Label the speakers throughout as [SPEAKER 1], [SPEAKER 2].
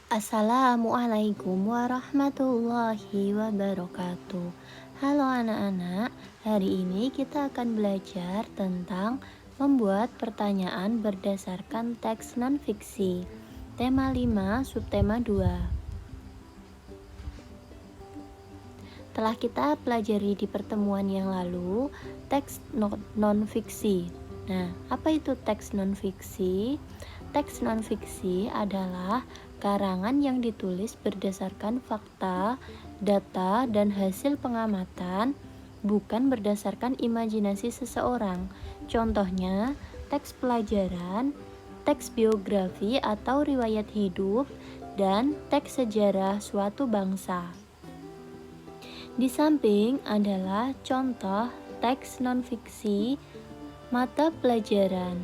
[SPEAKER 1] Assalamualaikum warahmatullahi wabarakatuh. Halo anak-anak, hari ini kita akan belajar tentang membuat pertanyaan berdasarkan teks non-fiksi. Tema 5, subtema 2. Telah kita pelajari di pertemuan yang lalu teks non-fiksi. Nah, apa itu teks non-fiksi? Teks non-fiksi adalah karangan yang ditulis berdasarkan fakta, data, dan hasil pengamatan, bukan berdasarkan imajinasi seseorang. Contohnya, teks pelajaran, teks biografi atau riwayat hidup, dan teks sejarah suatu bangsa. Di samping adalah contoh teks non-fiksi mata pelajaran.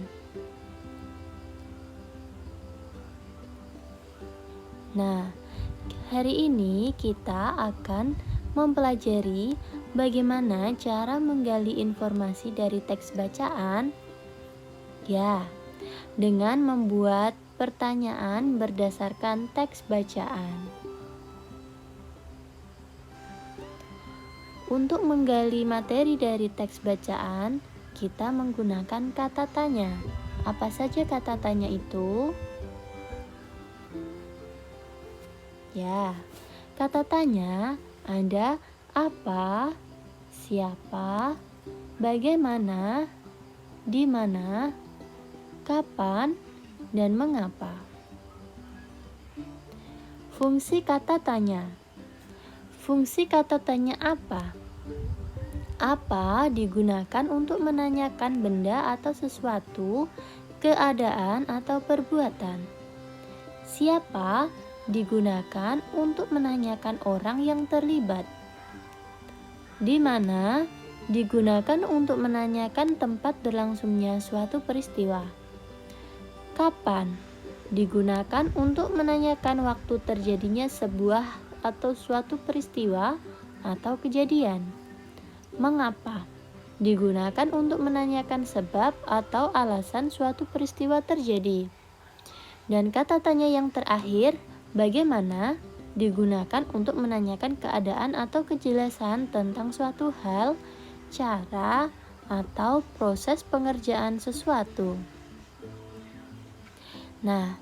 [SPEAKER 1] Nah, hari ini kita akan mempelajari bagaimana cara menggali informasi dari teks bacaan. Ya, dengan membuat pertanyaan berdasarkan teks bacaan. Untuk menggali materi dari teks bacaan, kita menggunakan kata tanya. Apa saja kata tanya itu? Ya, kata tanya ada apa, siapa, bagaimana, di mana, kapan, dan mengapa. Fungsi kata tanya. Fungsi kata tanya apa? Apa digunakan untuk menanyakan benda atau sesuatu, keadaan atau perbuatan. Siapa digunakan untuk menanyakan orang yang terlibat. Di mana digunakan untuk menanyakan tempat berlangsungnya suatu peristiwa. Kapan digunakan untuk menanyakan waktu terjadinya sebuah atau suatu peristiwa atau kejadian. Mengapa digunakan untuk menanyakan sebab atau alasan suatu peristiwa terjadi. Dan kata tanya yang terakhir, bagaimana digunakan untuk menanyakan keadaan atau kejelasan tentang suatu hal, cara, atau proses pengerjaan sesuatu. Nah,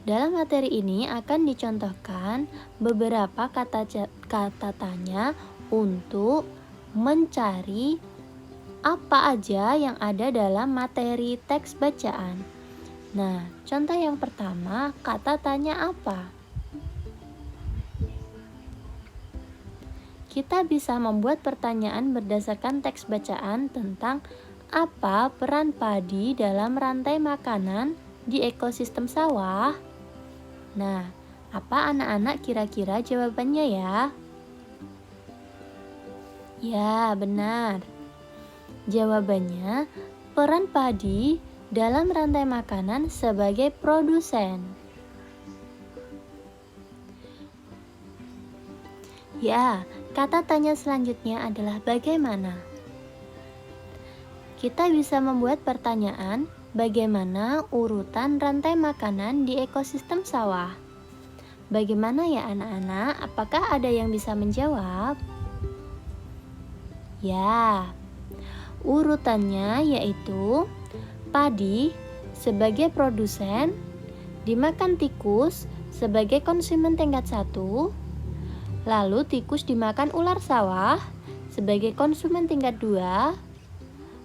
[SPEAKER 1] dalam materi ini akan dicontohkan beberapa kata tanya untuk mencari apa aja yang ada dalam materi teks bacaan. Nah, contoh yang pertama, kata tanya apa? Kita bisa membuat pertanyaan berdasarkan teks bacaan tentang apa peran padi dalam rantai makanan di ekosistem sawah. Nah, apa anak-anak kira-kira jawabannya ya? Ya, benar. Jawabannya, peran padi dalam rantai makanan sebagai produsen. Ya, kata tanya selanjutnya adalah bagaimana. Kita bisa membuat pertanyaan, bagaimana urutan rantai makanan di ekosistem sawah? Bagaimana ya anak-anak? Apakah ada yang bisa menjawab? Ya, urutannya yaitu padi sebagai produsen, dimakan tikus sebagai konsumen tingkat 1, lalu tikus dimakan ular sawah sebagai konsumen tingkat 2,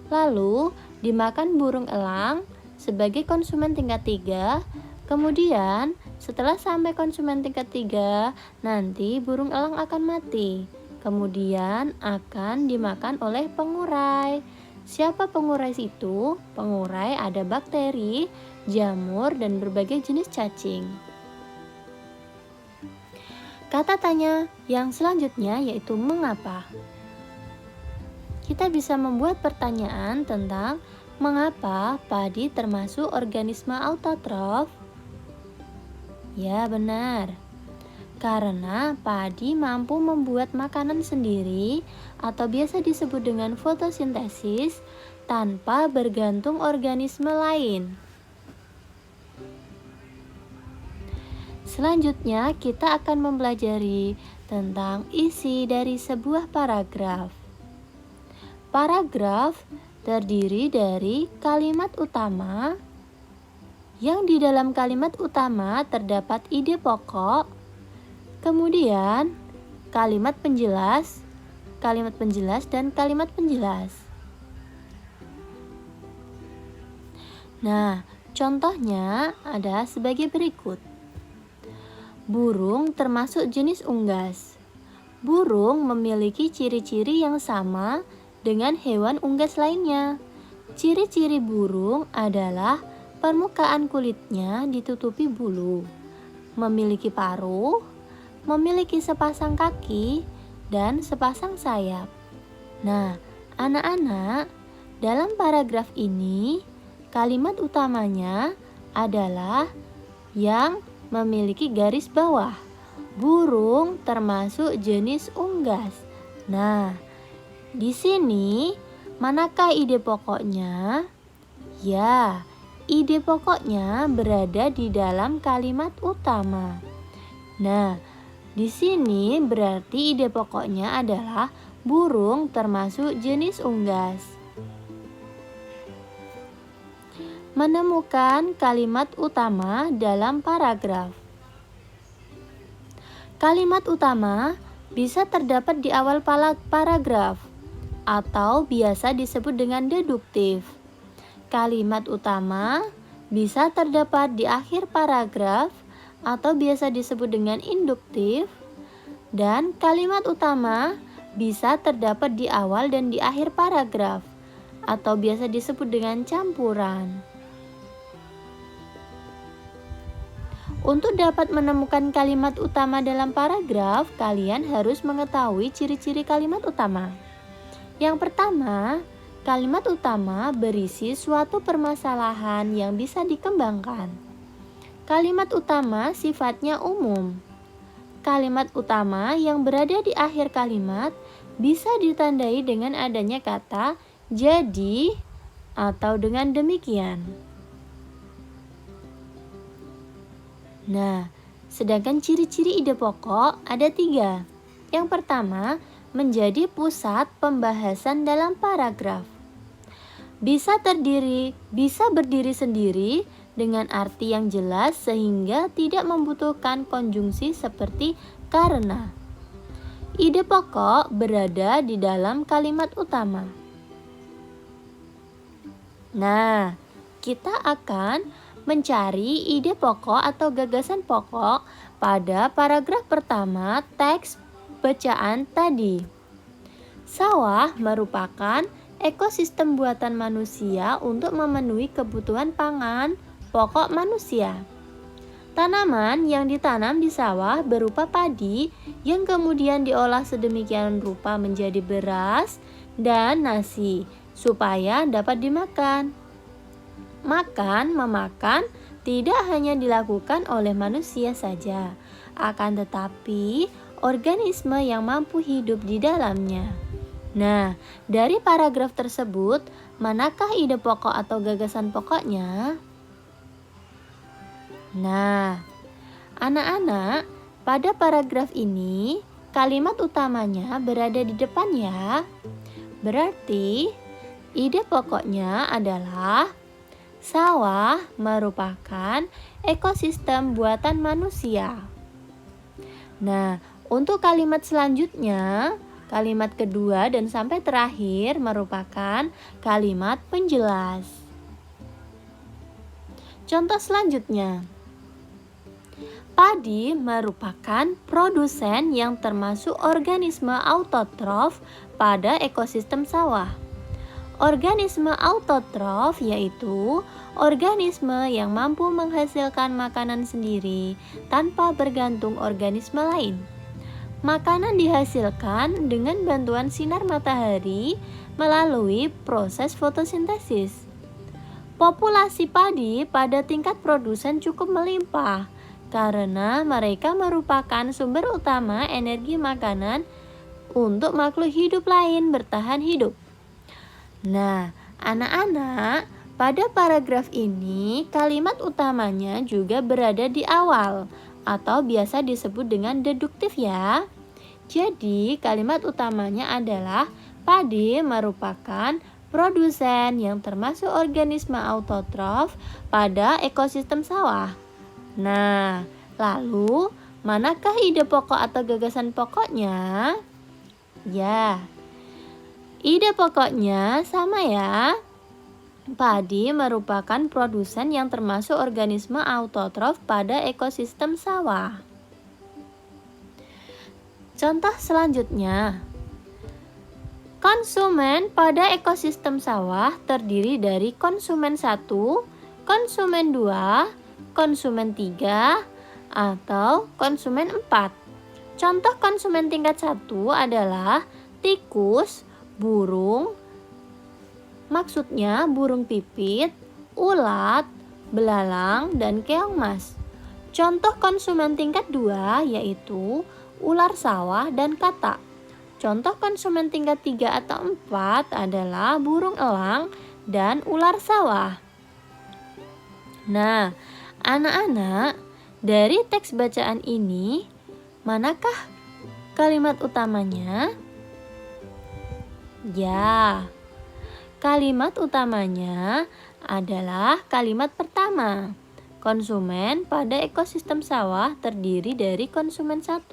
[SPEAKER 1] lalu dimakan burung elang sebagai konsumen tingkat 3, kemudian setelah sampai konsumen tingkat 3, nanti burung elang akan mati, kemudian akan dimakan oleh pengurai. Siapa pengurai itu? Pengurai ada bakteri, jamur, dan berbagai jenis cacing. Kata tanya yang selanjutnya yaitu mengapa. Kita bisa membuat pertanyaan tentang mengapa padi termasuk organisme autotrof. Ya, benar. Karena padi mampu membuat makanan sendiri atau biasa disebut dengan fotosintesis tanpa bergantung organisme lain. Selanjutnya, kita akan mempelajari tentang isi dari sebuah paragraf. Paragraf terdiri dari kalimat utama, yang di dalam kalimat utama terdapat ide pokok, kemudian kalimat penjelas, dan kalimat penjelas. Nah, contohnya ada sebagai berikut. Burung termasuk jenis unggas. Burung memiliki ciri-ciri yang sama dengan hewan unggas lainnya. Ciri-ciri burung adalah permukaan kulitnya ditutupi bulu, memiliki paruh, memiliki sepasang kaki, dan sepasang sayap. Nah, anak-anak, dalam paragraf ini, kalimat utamanya adalah yang memiliki garis bawah. Burung termasuk jenis unggas. Nah, di sini manakah ide pokoknya? Ya, ide pokoknya berada di dalam kalimat utama. Nah, di sini berarti ide pokoknya adalah burung termasuk jenis unggas. Menemukan kalimat utama dalam paragraf. Kalimat utama bisa terdapat di awal paragraf atau biasa disebut dengan deduktif. Kalimat utama bisa terdapat di akhir paragraf atau biasa disebut dengan induktif, dan kalimat utama bisa terdapat di awal dan di akhir paragraf atau biasa disebut dengan campuran. Untuk dapat menemukan kalimat utama dalam paragraf, kalian harus mengetahui ciri-ciri kalimat utama. Yang pertama, kalimat utama berisi suatu permasalahan yang bisa dikembangkan. Kalimat utama sifatnya umum. Kalimat utama yang berada di akhir kalimat bisa ditandai dengan adanya kata jadi atau dengan demikian. Nah, sedangkan ciri-ciri ide pokok ada 3. Yang pertama, menjadi pusat pembahasan dalam paragraf. Bisa berdiri sendiri dengan arti yang jelas sehingga tidak membutuhkan konjungsi seperti karena. Ide pokok berada di dalam kalimat utama. Nah, kita akan mencari ide pokok atau gagasan pokok pada paragraf pertama teks bacaan tadi. Sawah merupakan ekosistem buatan manusia untuk memenuhi kebutuhan pangan pokok manusia. Tanaman yang ditanam di sawah berupa padi yang kemudian diolah sedemikian rupa menjadi beras dan nasi supaya dapat dimakan. Memakan tidak hanya dilakukan oleh manusia saja, akan tetapi organisme yang mampu hidup di dalamnya. Nah, dari paragraf tersebut, manakah ide pokok atau gagasan pokoknya? Nah, anak-anak, pada paragraf ini, kalimat utamanya berada di depan ya. Berarti, ide pokoknya adalah sawah merupakan ekosistem buatan manusia. Nah, untuk kalimat selanjutnya, kalimat kedua dan sampai terakhir merupakan kalimat penjelas. Contoh selanjutnya. Padi merupakan produsen yang termasuk organisme autotrof pada ekosistem sawah. Organisme autotrof yaitu organisme yang mampu menghasilkan makanan sendiri tanpa bergantung organisme lain. Makanan dihasilkan dengan bantuan sinar matahari melalui proses fotosintesis. Populasi padi pada tingkat produsen cukup melimpah karena mereka merupakan sumber utama energi makanan untuk makhluk hidup lain bertahan hidup. Nah, anak-anak, pada paragraf ini kalimat utamanya juga berada di awal. atau biasa disebut dengan deduktif ya. Jadi, kalimat utamanya adalah padi merupakan produsen yang termasuk organisme autotrof pada ekosistem sawah. Nah, lalu manakah ide pokok atau gagasan pokoknya? Ya, ide pokoknya sama ya. Padi merupakan produsen yang termasuk organisme autotrof pada ekosistem sawah. Contoh selanjutnya, konsumen pada ekosistem sawah terdiri dari konsumen 1, konsumen 2, konsumen 3, atau konsumen 4. Contoh konsumen tingkat 1 adalah tikus, burung, maksudnya burung pipit, ulat, belalang, dan keong mas. Contoh konsumen tingkat 2 yaitu ular sawah dan katak. Contoh konsumen tingkat 3 atau 4 adalah burung elang dan ular sawah. Nah, anak-anak, dari teks bacaan ini, manakah kalimat utamanya? Ya, kalimat utamanya adalah kalimat pertama. Konsumen pada ekosistem sawah terdiri dari konsumen 1,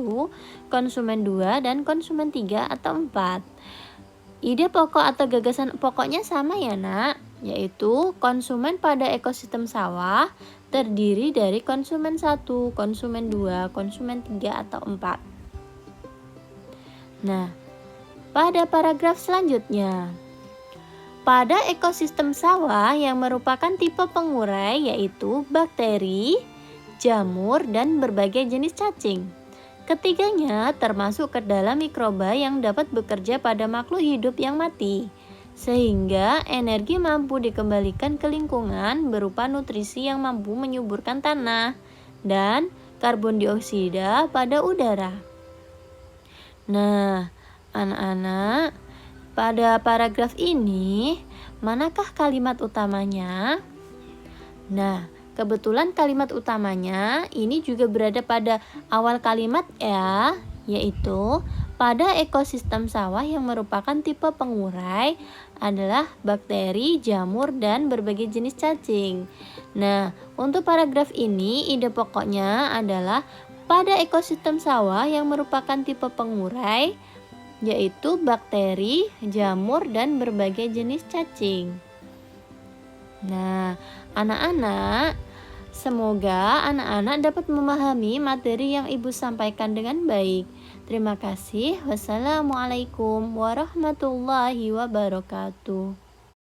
[SPEAKER 1] konsumen 2, dan konsumen 3 atau 4. Ide pokok atau gagasan pokoknya sama ya nak, yaitu konsumen pada ekosistem sawah terdiri dari konsumen 1, konsumen 2, konsumen 3 atau 4. Nah, pada paragraf selanjutnya, pada ekosistem sawah yang merupakan tipe pengurai yaitu bakteri, jamur, dan berbagai jenis cacing. Ketiganya termasuk ke dalam mikroba yang dapat bekerja pada makhluk hidup yang mati, sehingga energi mampu dikembalikan ke lingkungan berupa nutrisi yang mampu menyuburkan tanah dan karbon dioksida pada udara. Nah, anak-anak, pada paragraf ini, manakah kalimat utamanya? Nah, kebetulan kalimat utamanya ini juga berada pada awal kalimat ya, yaitu pada ekosistem sawah yang merupakan tipe pengurai adalah bakteri, jamur, dan berbagai jenis cacing. Nah, untuk paragraf ini ide pokoknya adalah pada ekosistem sawah yang merupakan tipe pengurai yaitu bakteri, jamur, dan berbagai jenis cacing. Nah, anak-anak, semoga anak-anak dapat memahami materi yang Ibu sampaikan dengan baik. Terima kasih. Wassalamualaikum warahmatullahi wabarakatuh.